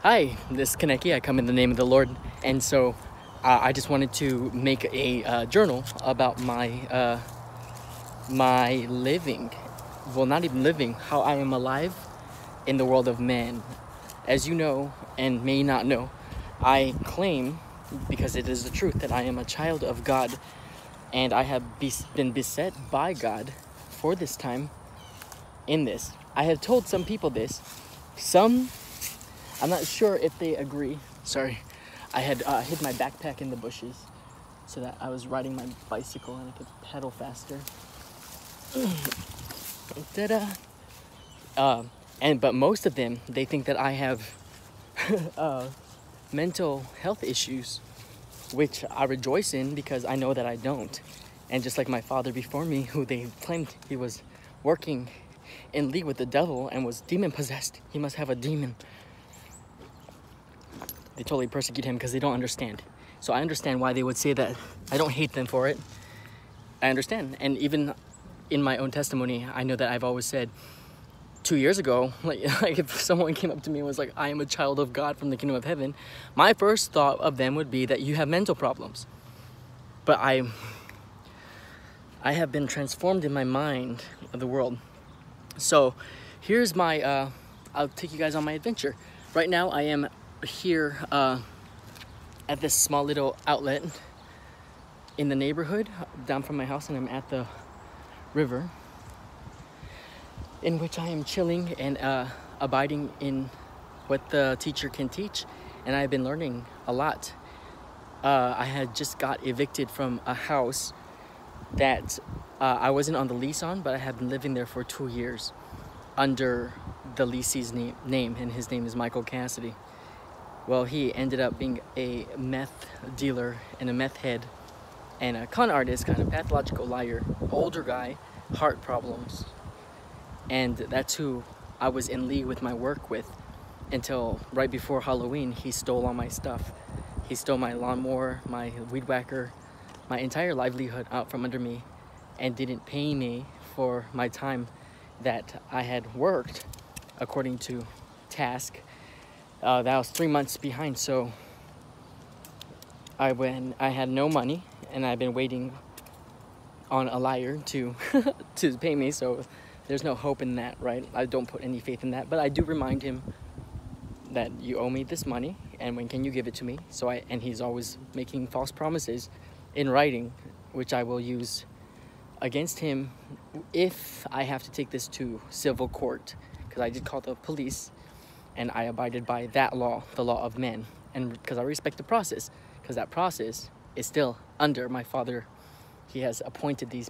Hi, this is Kaneki. I come in the name of the Lord, and so I just wanted to make a journal about my living. Well, not even living, how I am alive in the world of man. As you know, and may not know, I claim, because it is the truth, that I am a child of God, and I have been beset by God for this time in this. I have told some people this. I'm not sure if they agree. Sorry, I had hid my backpack in the bushes so that I was riding my bicycle and I could pedal faster. But most of them, they think that I have mental health issues, which I rejoice in because I know that I don't. And just like my father before me, who they claimed he was working in league with the devil and was demon possessed, he must have a demon. They totally persecute him because they don't understand. So I understand why they would say that. I don't hate them for it. I understand. And even in my own testimony, I know that I've always said 2 years ago, like if someone came up to me and was like, I am a child of God from the kingdom of heaven, my first thought of them would be that you have mental problems. But I have been transformed in my mind of the world. So here's my, I'll take you guys on my adventure. Right now I am here at this small little outlet in the neighborhood down from my house, and I'm at the river, in which I am chilling and abiding in what the teacher can teach, and I've been learning a lot. I had just got evicted from a house that I wasn't on the lease on, but I have been living there for 2 years under the leasee's name, and his name is Michael Cassidy. Well, he ended up being a meth dealer and a meth head and a con artist, kind of pathological liar, older guy, heart problems. And that's who I was in league with my work with until right before Halloween. He stole all my stuff. He stole my lawnmower, my weed whacker, my entire livelihood out from under me, and didn't pay me for my time that I had worked according to task. That was 3 months behind, so I had no money, and I've been waiting on a liar to to pay me, so there's no hope in that, right? I don't put any faith in that, but I do remind him that you owe me this money, and when can you give it to me? And he's always making false promises in writing, which I will use against him if I have to take this to civil court, because I did call the police. And I abided by that law, the law of men. And because I respect the process, because that process is still under my father. He has appointed these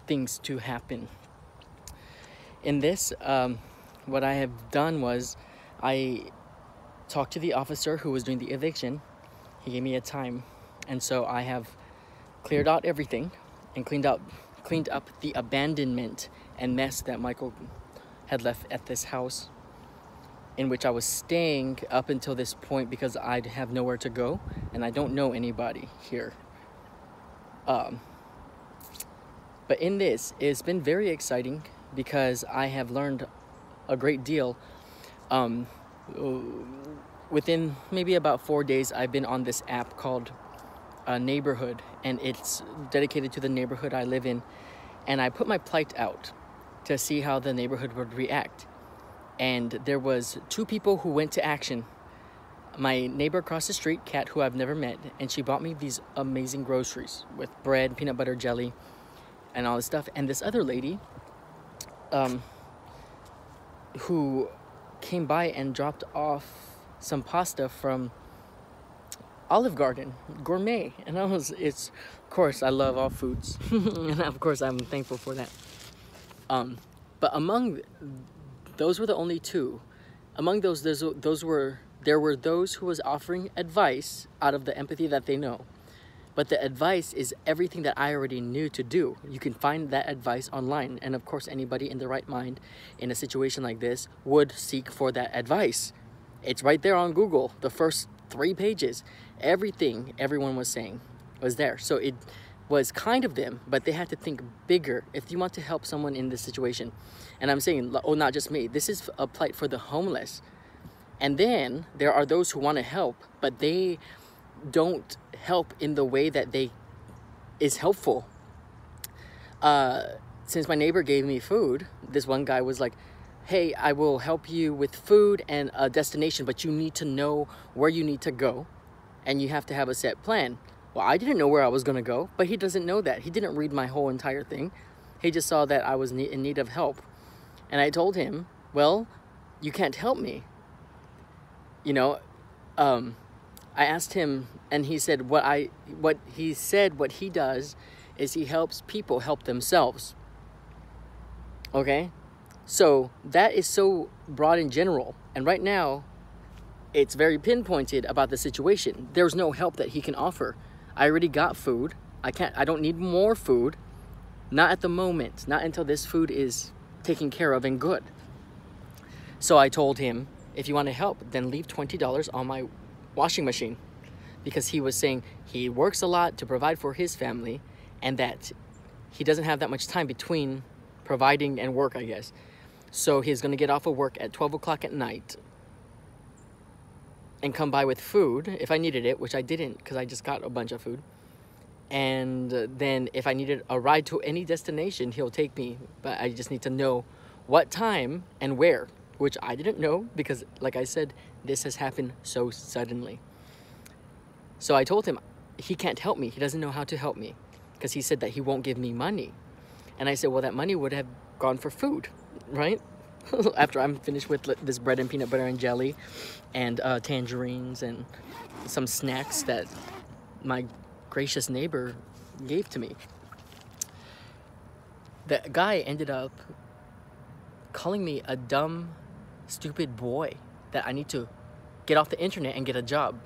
things to happen. In this, what I have done was I talked to the officer who was doing the eviction. He gave me a time. And so I have cleared out everything and cleaned up the abandonment and mess that Michael had left at this house, in which I was staying up until this point because I'd have nowhere to go and I don't know anybody here. But in this, it's been very exciting because I have learned a great deal. Within maybe about 4 days, I've been on this app called Neighborhood, and it's dedicated to the neighborhood I live in. And I put my plight out to see how the neighborhood would react. And there was 2 people who went to action. My neighbor across the street, Kat, who I've never met, and she bought me these amazing groceries with bread, peanut butter, jelly, and all this stuff. And this other lady, who came by and dropped off some pasta from Olive Garden, gourmet. And of course, I love all foods. And of course, I'm thankful for that. But those were the only 2. Among those, there were those who was offering advice out of the empathy that they know. But the advice is everything that I already knew to do. You can find that advice online. And of course, anybody in their right mind in a situation like this would seek for that advice. It's right there on Google. The first 3 pages, everything everyone was saying was there. So it was kind of them, but they had to think bigger if you want to help someone in this situation. And I'm saying, oh, not just me. This is a plight for the homeless. And then there are those who want to help, but they don't help in the way that is helpful. Since my neighbor gave me food, this one guy was like, hey, I will help you with food and a destination, but you need to know where you need to go, and you have to have a set plan. Well, I didn't know where I was going to go, but he doesn't know that. He didn't read my whole entire thing. He just saw that I was in need of help. And I told him, well, you can't help me. You know, I asked him, and he said what he does is he helps people help themselves. Okay? So that is so broad in general. And right now, it's very pinpointed about the situation. There's no help that he can offer. I already got food. I don't need more food. Not at the moment. Not until this food is taken care of and good. So I told him, if you want to help, then leave $20 on my washing machine. Because he was saying he works a lot to provide for his family, and that he doesn't have that much time between providing and work, I guess. So he's going to get off of work at 12 o'clock at night and come by with food if I needed it, which I didn't because I just got a bunch of food. And then if I needed a ride to any destination, he'll take me. But I just need to know what time and where, which I didn't know because, like I said, this has happened so suddenly. So I told him he can't help me. He doesn't know how to help me because he said that he won't give me money. And I said, well, that money would have gone for food, right? After I'm finished with this bread and peanut butter and jelly and tangerines and some snacks that my gracious neighbor gave to me. The guy ended up calling me a dumb, stupid boy that I need to get off the internet and get a job.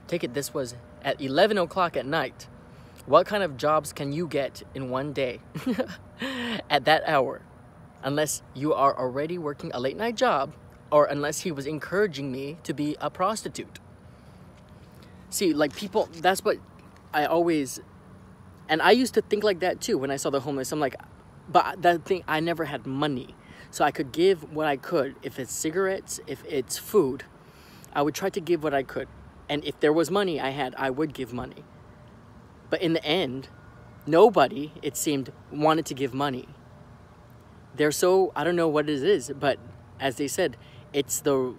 Take it, this was at 11 o'clock at night. What kind of jobs can you get in one day at that hour? Unless you are already working a late night job, or unless he was encouraging me to be a prostitute. See, like people, that's what I always, and I used to think like that too when I saw the homeless. I'm like, but that thing, I never had money. So I could give what I could. If it's cigarettes, if it's food, I would try to give what I could. And if there was money I would give money. But in the end, nobody, it seemed, wanted to give money. They're so, I don't know what it is, but as they said, it's the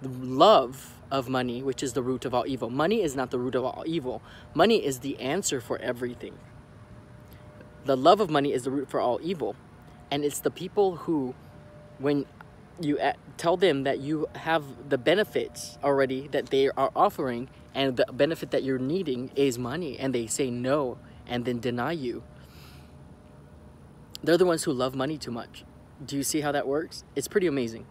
love of money, which is the root of all evil. Money is not the root of all evil. Money is the answer for everything. The love of money is the root for all evil. And it's the people who, when you tell them that you have the benefits already that they are offering, and the benefit that you're needing is money, and they say no and then deny you, they're the ones who love money too much. Do you see how that works? It's pretty amazing.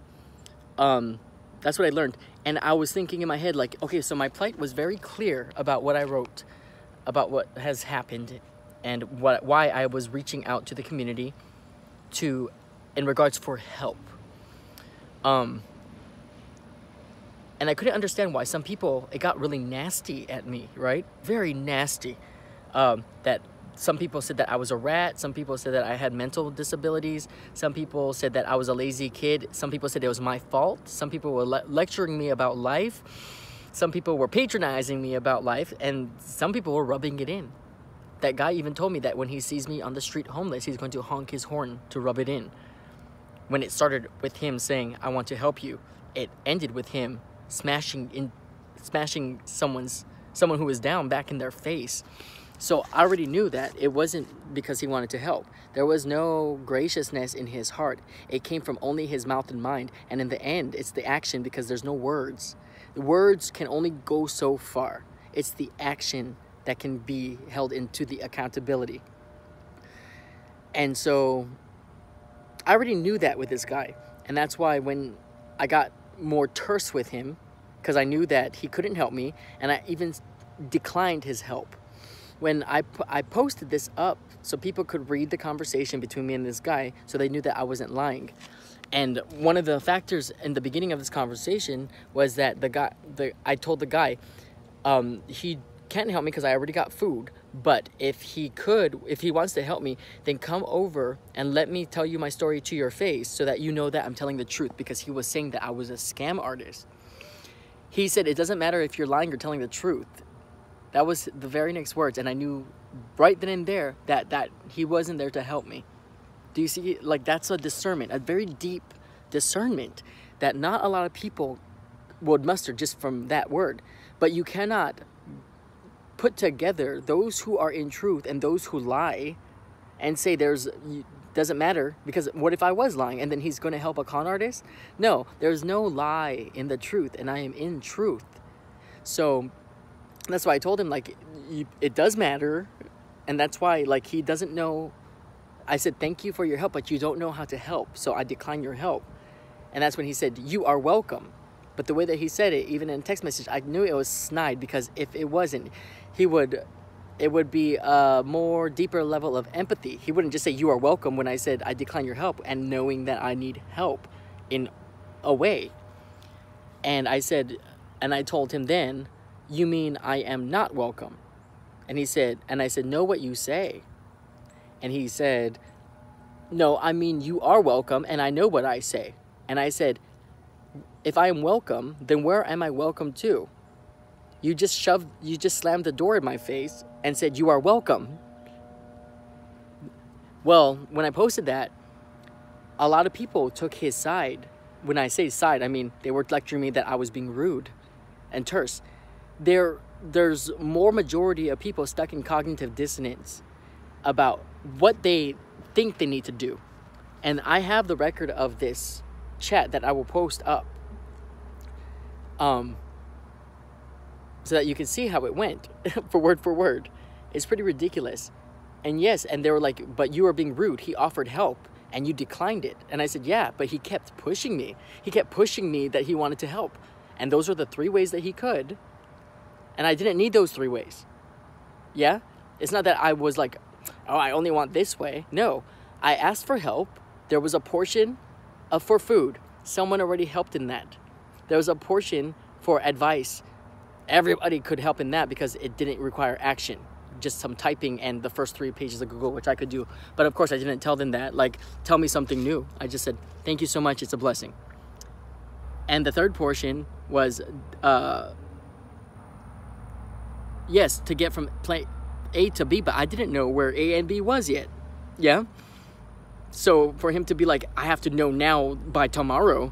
That's what I learned. And I was thinking in my head, like, okay, so my plight was very clear about what I wrote, about what has happened, and why I was reaching out to the community in regards for help. And I couldn't understand why some people, it got really nasty at me, right? Very nasty. That some people said that I was a rat. Some people said that I had mental disabilities. Some people said that I was a lazy kid. Some people said it was my fault. Some people were lecturing me about life. Some people were patronizing me about life. And some people were rubbing it in. That guy even told me that when he sees me on the street homeless, he's going to honk his horn to rub it in. When it started with him saying, I want to help you, it ended with him smashing someone who was down back in their face. So I already knew that it wasn't because he wanted to help. There was no graciousness in his heart. It came from only his mouth and mind. And in the end, it's the action, because there's no words. The words can only go so far. It's the action that can be held into the accountability. And so I already knew that with this guy. And that's why when I got more terse with him, because I knew that he couldn't help me, and I even declined his help. When I posted this up so people could read the conversation between me and this guy, so they knew that I wasn't lying. And one of the factors in the beginning of this conversation was that I told the guy, he can't help me because I already got food, But if he wants to help me, then come over and let me tell you my story to your face so that you know that I'm telling the truth, because he was saying that I was a scam artist. He said, it doesn't matter if you're lying or telling the truth. That was the very next words. And I knew right then and there that he wasn't there to help me. Do you see? Like, that's a discernment, a very deep discernment that not a lot of people would muster just from that word. But you cannot put together those who are in truth and those who lie and say doesn't matter, because what if I was lying and then he's going to help a con artist? No, there's no lie in the truth, and I am in truth. So that's why I told him, like, it does matter, and that's why, like, he doesn't know. I said, thank you for your help, but you don't know how to help, so I decline your help. And that's when he said, you are welcome. But the way that he said it, even in text message, I knew it was snide, because if it wasn't, it would be a more deeper level of empathy. He wouldn't just say, you are welcome, when I said I decline your help, and knowing that I need help in a way. And I said, and I told him then, you mean I am not welcome? And he said, and I said, know what you say. And he said, no, I mean you are welcome, and I know what I say. And I said, if I am welcome, then where am I welcome to? You just slammed the door in my face and said, you are welcome. Well, when I posted that, a lot of people took his side. When I say side, I mean they were lecturing me that I was being rude and terse. There's more majority of people stuck in cognitive dissonance about what they think they need to do. And I have the record of this chat that I will post up. So that you can see how it went for word. It's pretty ridiculous. And yes, and they were like, but you are being rude. He offered help and you declined it. And I said, yeah, but he kept pushing me. He kept pushing me that he wanted to help. And those were the 3 ways that he could. And I didn't need those 3 ways. Yeah? It's not that I was like, oh, I only want this way. No, I asked for help. There was a portion for food. Someone already helped in that. There was a portion for advice. Everybody could help in that because it didn't require action. Just some typing and the first 3 pages of Google, which I could do. But of course, I didn't tell them that. Like, tell me something new. I just said, thank you so much. It's a blessing. And the 3rd portion was, yes, to get from A to B, but I didn't know where A and B was yet. Yeah? So for him to be like, I have to know now by tomorrow,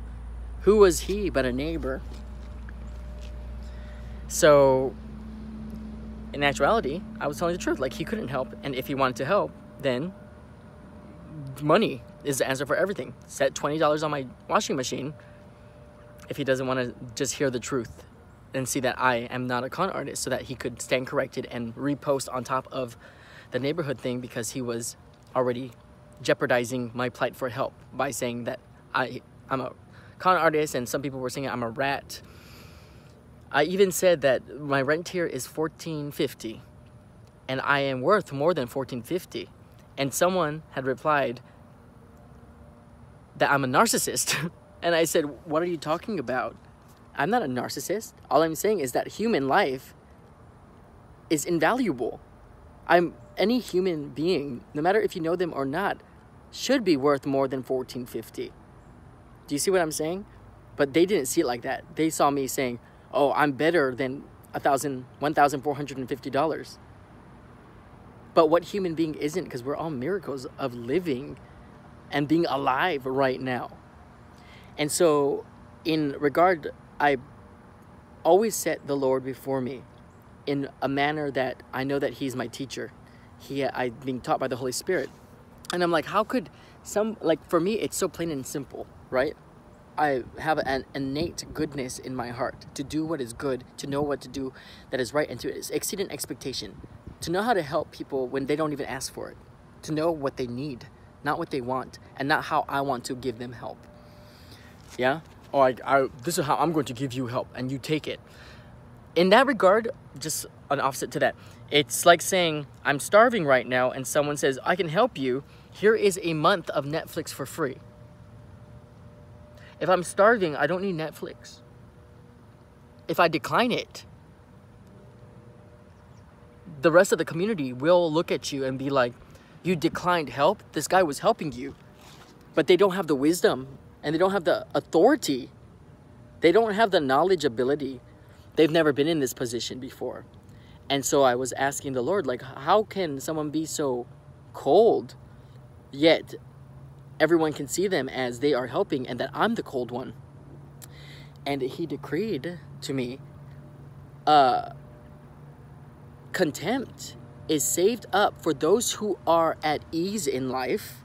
who was he but a neighbor? So in actuality, I was telling the truth. Like, he couldn't help, and if he wanted to help, then money is the answer for everything. Set $20 on my washing machine if he doesn't want to just hear the truth and see that I am not a con artist, so that he could stand corrected and repost on top of the neighborhood thing, because he was already jeopardizing my plight for help by saying that I'm a con artist, and some people were saying I'm a rat. I even said that my rent here is $14.50 and I am worth more than $14.50. And someone had replied that I'm a narcissist. And I said, what are you talking about? I'm not a narcissist. All I'm saying is that human life is invaluable. Any human being, no matter if you know them or not, should be worth more than $14.50. Do you see what I'm saying? But they didn't see it like that. They saw me saying, oh, I'm better than $1,450. But what human being isn't? Because we're all miracles of living and being alive right now. And so in regard, I always set the Lord before me in a manner that I know that he's my teacher. I'm being taught by the Holy Spirit. And I'm like, how could for me, it's so plain and simple, right? I have an innate goodness in my heart to do what is good, to know what to do that is right, and to exceed an expectation, to know how to help people when they don't even ask for it, to know what they need, not what they want, and not how I want to give them help. Yeah? Or this is how I'm going to give you help, and you take it. In that regard, just an offset to that, it's like saying, I'm starving right now, and someone says, I can help you. Here is a month of Netflix for free. If I'm starving, I don't need Netflix. If I decline it, the rest of the community will look at you and be like, you declined help? This guy was helping you. But they don't have the wisdom and they don't have the authority. They don't have the knowledge ability. They've never been in this position before. And so I was asking the Lord, like, how can someone be so cold, yet everyone can see them as they are helping and that I'm the cold one? And he decreed to me, contempt is saved up for those who are at ease in life,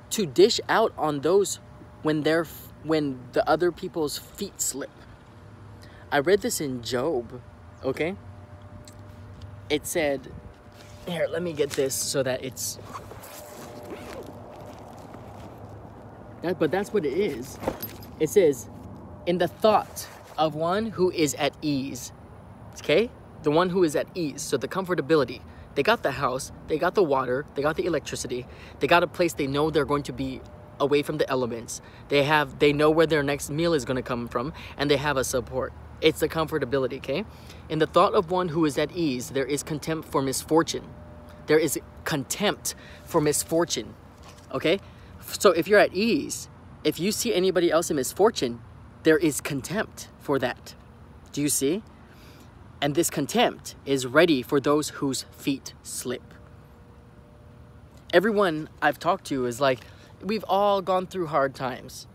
to dish out on those when the other people's feet slip. I read this in Job, okay? It said, here, let me get this so that it's, but that's what it is. It says, in the thought of one who is at ease, okay? The one who is at ease, so the comfortability. They got the house, they got the water, they got the electricity, they got a place they know they're going to be away from the elements. They know where their next meal is going to come from, and they have a support. It's the comfortability, okay? In the thought of one who is at ease, there is contempt for misfortune. There is contempt for misfortune, okay? So if you're at ease, if you see anybody else in misfortune, there is contempt for that. Do you see? And this contempt is ready for those whose feet slip. Everyone I've talked to is like, we've all gone through hard times.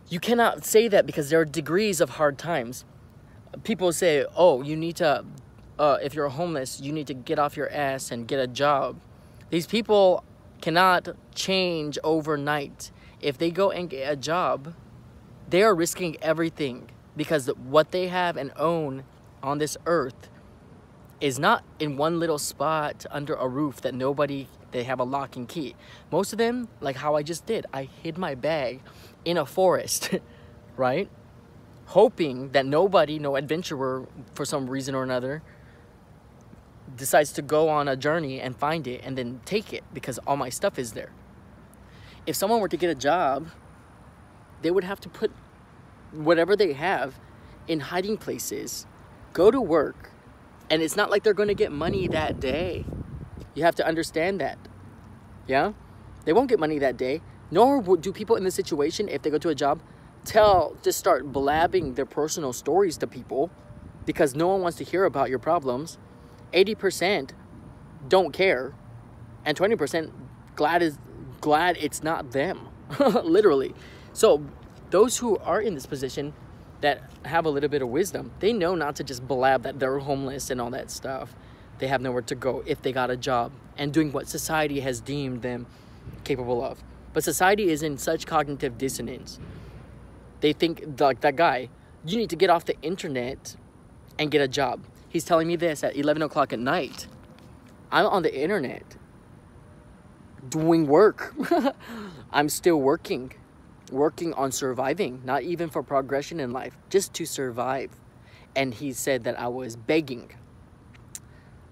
You cannot say that because there are degrees of hard times. People say, oh, you need to, if you're homeless, you need to get off your ass and get a job. These people cannot change overnight. If they go and get a job, they are risking everything, because what they have and own on this earth is not in one little spot under a roof that they have a lock and key. Most of them, like how I just did, I hid my bag in a forest, right? Hoping that no adventurer for some reason or another decides to go on a journey and find it and then take it, because all my stuff is there. If someone were to get a job, they would have to put whatever they have in hiding places, go to work, and it's not like they're going to get money that day. You have to understand that. Yeah? They won't get money that day. Nor do people in this situation, if they go to a job, just start blabbing their personal stories to people, because no one wants to hear about your problems. 80% don't care, and 20% glad it's not them. Literally. So those who are in this position that have a little bit of wisdom, they know not to just blab that they're homeless and all that stuff. They have nowhere to go if they got a job and doing what society has deemed them capable of. But society is in such cognitive dissonance. They think, like that guy, you need to get off the internet and get a job. He's telling me this at 11 o'clock at night. I'm on the internet doing work. I'm still working on surviving, not even for progression in life, just to survive. And he said that I was begging.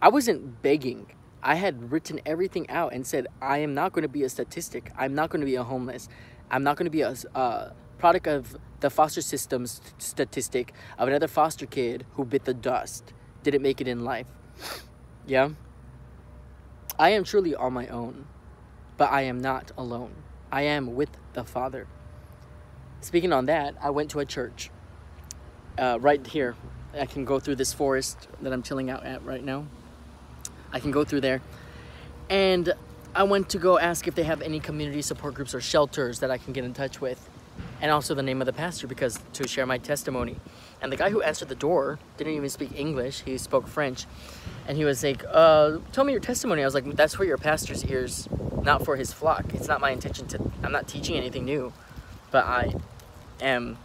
I wasn't begging. I had written everything out and said, I am not going to be a statistic. I'm not going to be a homeless. I'm not going to be a product of the foster system's statistic of another foster kid who bit the dust, didn't make it in life. Yeah? I am truly on my own, but I am not alone. I am with the Father. Speaking on that, I went to a church right here. I can go through this forest that I'm chilling out at right now. I can go through there. And I went to go ask if they have any community support groups or shelters that I can get in touch with. And also the name of the pastor, because to share my testimony. And the guy who answered the door didn't even speak English. He spoke French. And he was like, tell me your testimony. I was like, that's for your pastor's ears, not for his flock. It's not my intention I'm not teaching anything new. But I am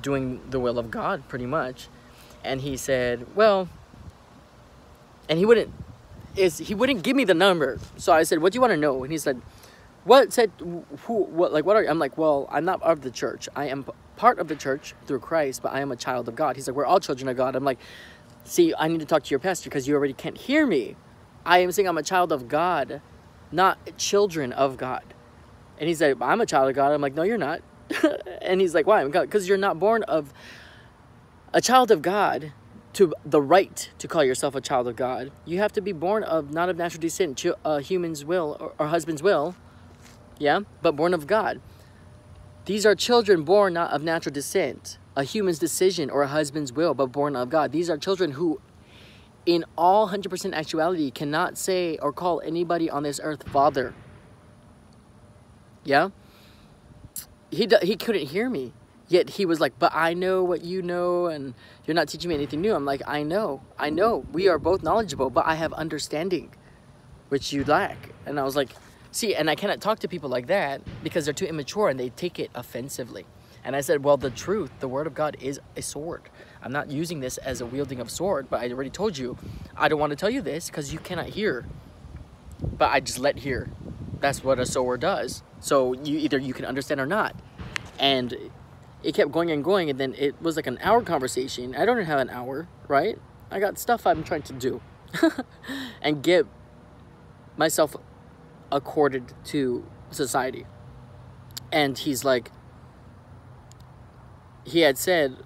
doing the will of God, pretty much. And he said, well, and he wouldn't give me the number. So I said, what do you want to know? And he said, what are you? I'm like, well, I'm not of the church. I am part of the church through Christ, but I am a child of God. He's like, we're all children of God. I'm like, see, I need to talk to your pastor because you already can't hear me. I am saying I'm a child of God, not children of God. And he's like, I'm a child of God. I'm like, no, you're not. And he's like, why? Because you're not born of a child of God, to the right to call yourself a child of God, you have to be born of, not of natural descent, human's will or husband's will, yeah, but born of God. These are children born not of natural descent, a human's decision or a husband's will, but born of God. These are children who, in all 100% actuality, cannot say or call anybody on this earth father. Yeah? He couldn't hear me. Yet he was like, but I know what you know, and you're not teaching me anything new. I'm like, I know. We are both knowledgeable, but I have understanding, which you lack. And I was like, see, and I cannot talk to people like that because they're too immature and they take it offensively. And I said, well, the truth, the word of God is a sword. I'm not using this as a wielding of sword, but I already told you, I don't want to tell you this because you cannot hear. But I just let hear. That's what a sword does. So either you can understand or not. And it kept going and going, and then it was like an hour conversation. I don't have an hour, right? I got stuff I'm trying to do and get myself accorded to society. And he's like, he had said,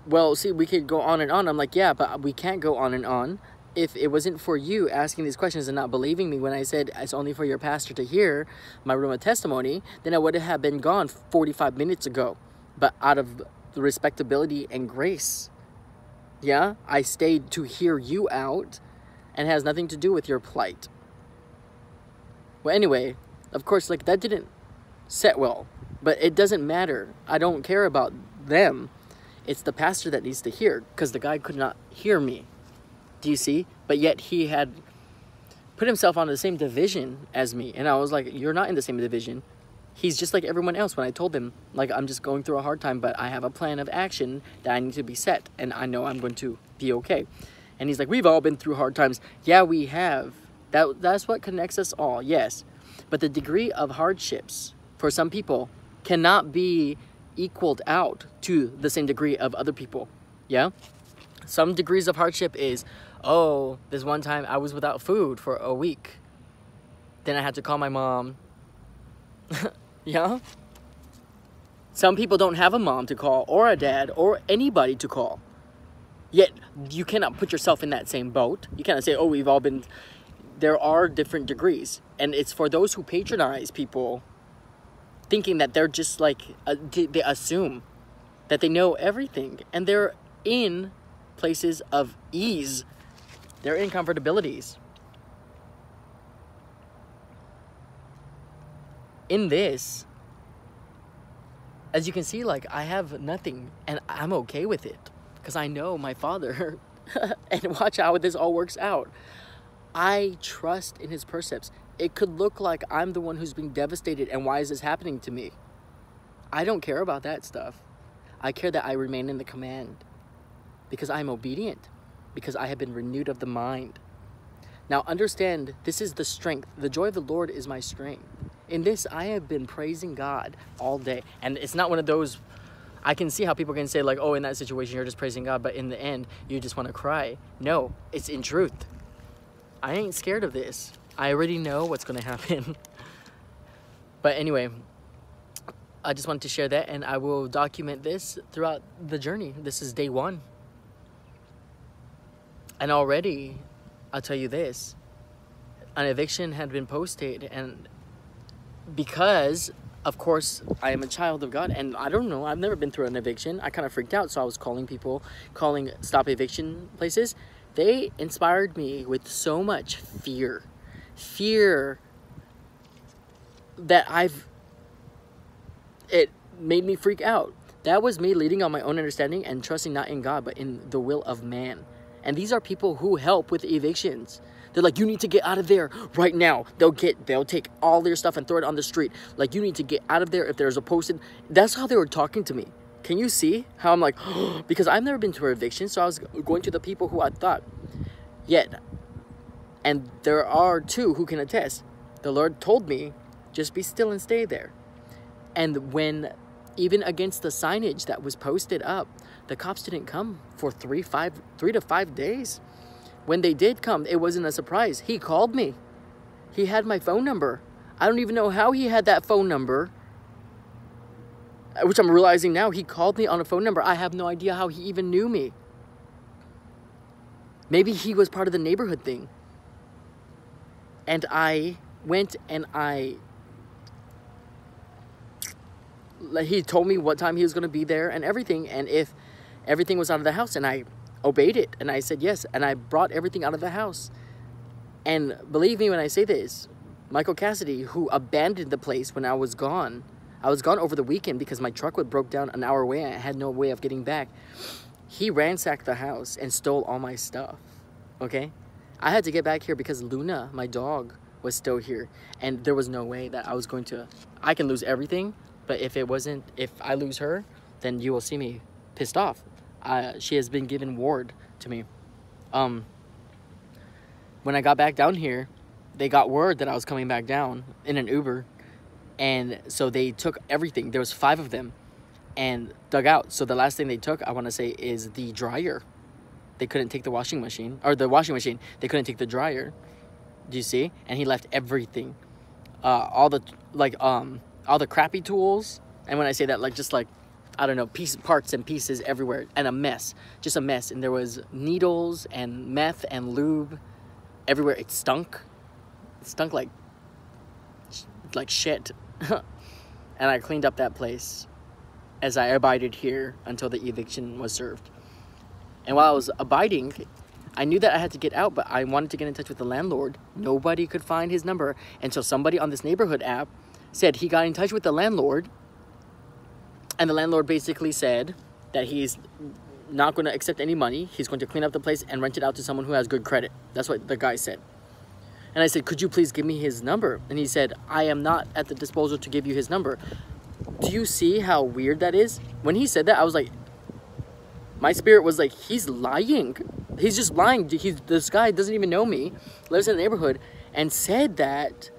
well, see, we could go on and on. I'm like, yeah, but we can't go on and on. If it wasn't for you asking these questions and not believing me when I said it's only for your pastor to hear my room of testimony, then I would have been gone 45 minutes ago. But out of the respectability and grace, yeah, I stayed to hear you out, and it has nothing to do with your plight. Well, anyway, of course, like, that didn't set well, but it doesn't matter. I don't care about them. It's the pastor that needs to hear, because the guy could not hear me. Do you see? But yet he had put himself on the same division as me. And I was like, you're not in the same division. He's just like everyone else. When I told him, like, I'm just going through a hard time, but I have a plan of action that I need to be set. And I know I'm going to be okay. And he's like, we've all been through hard times. Yeah, we have. That's what connects us all, yes. But the degree of hardships for some people cannot be equaled out to the same degree of other people. Yeah? Some degrees of hardship is, oh, this one time I was without food for a week. Then I had to call my mom. Yeah? Some people don't have a mom to call, or a dad, or anybody to call. Yet, you cannot put yourself in that same boat. You cannot say, oh, we've all been... There are different degrees. And it's for those who patronize people, thinking that they're just like... they assume that they know everything. And they're in places of ease. They're in comfortabilities. In this, as you can see, like, I have nothing, and I'm okay with it because I know my Father. And watch how this all works out. I trust in his precepts. It could look like I'm the one who's being devastated, and why is this happening to me? I don't care about that stuff. I care that I remain in the command because I'm obedient, because I have been renewed of the mind. Now understand, this is the strength. The joy of the Lord is my strength. In this, I have been praising God all day. And it's not one of those, I can see how people can say like, oh, in that situation, you're just praising God, but in the end, you just want to cry. No, it's in truth. I ain't scared of this. I already know what's going to happen. But anyway, I just wanted to share that, and I will document this throughout the journey. This is day 1. And already, I'll tell you this, an eviction had been posted, and because, of course, I am a child of God, and I don't know, I've never been through an eviction. I kind of freaked out, so I was calling people, calling stop eviction places. They inspired me with so much fear. Fear that it made me freak out. That was me leading on my own understanding and trusting not in God, but in the will of man. And these are people who help with evictions. They're like, you need to get out of there right now. They'll take all their stuff and throw it on the street. Like, you need to get out of there if there's a posted. That's how they were talking to me. Can you see how I'm like, because I've never been to an eviction, so I was going to the people who I thought. Yet, and there are 2 who can attest. The Lord told me, just be still and stay there. And when, even against the signage that was posted up, the cops didn't come for 3 to 5 days. When they did come, it wasn't a surprise. He called me. He had my phone number. I don't even know how he had that phone number. which I'm realizing now, he called me on a phone number. I have no idea how he even knew me. Maybe he was part of the neighborhood thing. And I went and he told me what time he was going to be there and everything. And if everything was out of the house, and I obeyed it. And I said yes. And I brought everything out of the house. And believe me when I say this, Michael Cassidy, who abandoned the place when I was gone over the weekend because my truck would broke down an hour away and I had no way of getting back. He ransacked the house and stole all my stuff, okay? I had to get back here because Luna, my dog, was still here. And there was no way that I can lose everything, but if I lose her, then you will see me pissed off. She has been given ward to me. When I got back down here, they got word that I was coming back down in an Uber. And so they took everything. There was 5 of them and dug out. So the last thing they took, I want to say, is the dryer. They couldn't take the washing machine. Or the washing machine. They couldn't take the dryer. Do you see? And he left everything. All the crappy tools. And when I say that, I don't know, parts and pieces everywhere. And a mess. Just a mess. And there was needles and meth and lube everywhere. It stunk. It stunk like shit. And I cleaned up that place as I abided here until the eviction was served. And while I was abiding, I knew that I had to get out, but I wanted to get in touch with the landlord. Nobody could find his number until somebody on this neighborhood app said he got in touch with the landlord. And the landlord basically said that he's not going to accept any money. He's going to clean up the place and rent it out to someone who has good credit. That's what the guy said. And I said, could you please give me his number? And he said, I am not at the disposal to give you his number. Do you see how weird that is? When he said that, I was like, my spirit was like, he's lying. He's just lying. This guy doesn't even know me, lives in the neighborhood, and said that.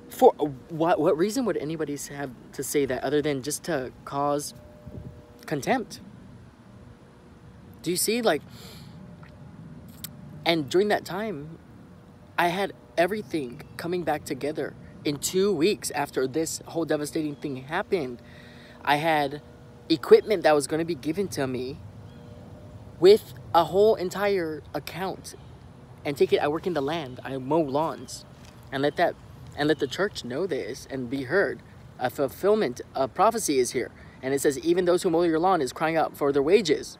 For what reason would anybody have to say that other than just to cause contempt? Do you see? And during that time, I had everything coming back together in 2 weeks after this whole devastating thing happened. I had equipment that was going to be given to me with a whole entire account. And take it, I work in the land. I mow lawns. And let the church know this and be heard. A fulfillment of prophecy is here. And it says, even those who mow your lawn is crying out for their wages.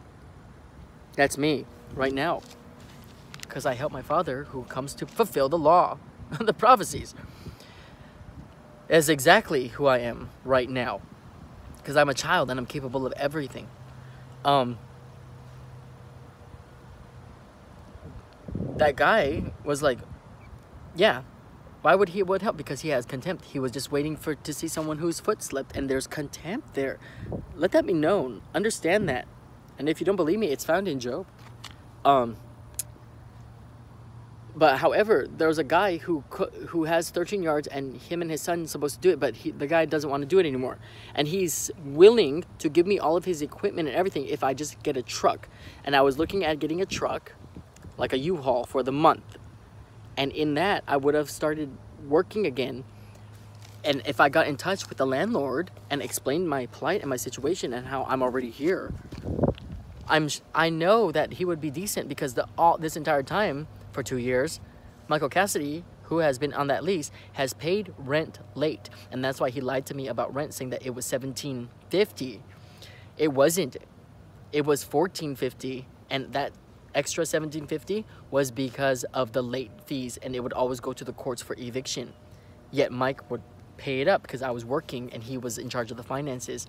That's me right now. Because I help my Father who comes to fulfill the law, the prophecies. That's exactly who I am right now. Because I'm a child and I'm capable of everything. That guy was like, yeah, why would he help? Because he has contempt. He was just waiting to see someone whose foot slipped, and there's contempt there. Let that be known. Understand that. And if you don't believe me, it's found in Job. But however, there's a guy who has 13 yards, and him and his son are supposed to do it, but the guy doesn't want to do it anymore. And he's willing to give me all of his equipment and everything if I just get a truck. And I was looking at getting a truck, like a U-Haul for the month. And in that, I would have started working again. And if I got in touch with the landlord and explained my plight and my situation and how I'm already here, I know that he would be decent, because this entire time, for 2 years, Michael Cassidy, who has been on that lease, has paid rent late. And that's why he lied to me about rent, saying that it was $17.50. It wasn't. It was $14.50. And that extra $17.50 was because of the late fees, and it would always go to the courts for eviction. Yet Mike would pay it up because I was working and he was in charge of the finances.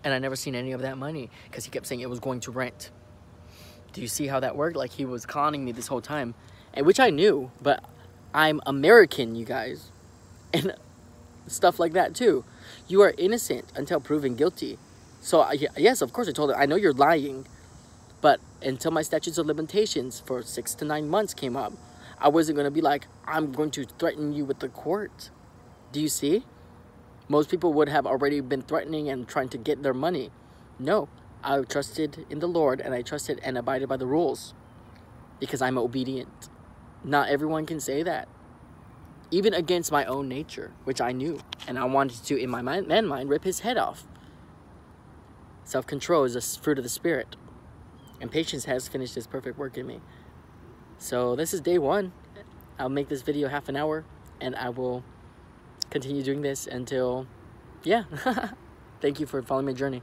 And I never seen any of that money because he kept saying it was going to rent. Do you see how that worked? Like, he was conning me this whole time, and which I knew, but I'm American, you guys, and stuff like that too. You are innocent until proven guilty. So yes, of course I told him, I know you're lying, but until my statutes of limitations for 6 to 9 months came up, I wasn't going to be like, I'm going to threaten you with the court. Do you see? Most people would have already been threatening and trying to get their money. No, I trusted in the Lord, and I trusted and abided by the rules because I'm obedient. Not everyone can say that. even against my own nature, which I knew. And I wanted to, in my man mind, rip his head off. Self-control is a fruit of the Spirit. And patience has finished its perfect work in me. So this is day 1. I'll make this video half an hour. And I will continue doing this until, yeah. Thank you for following my journey.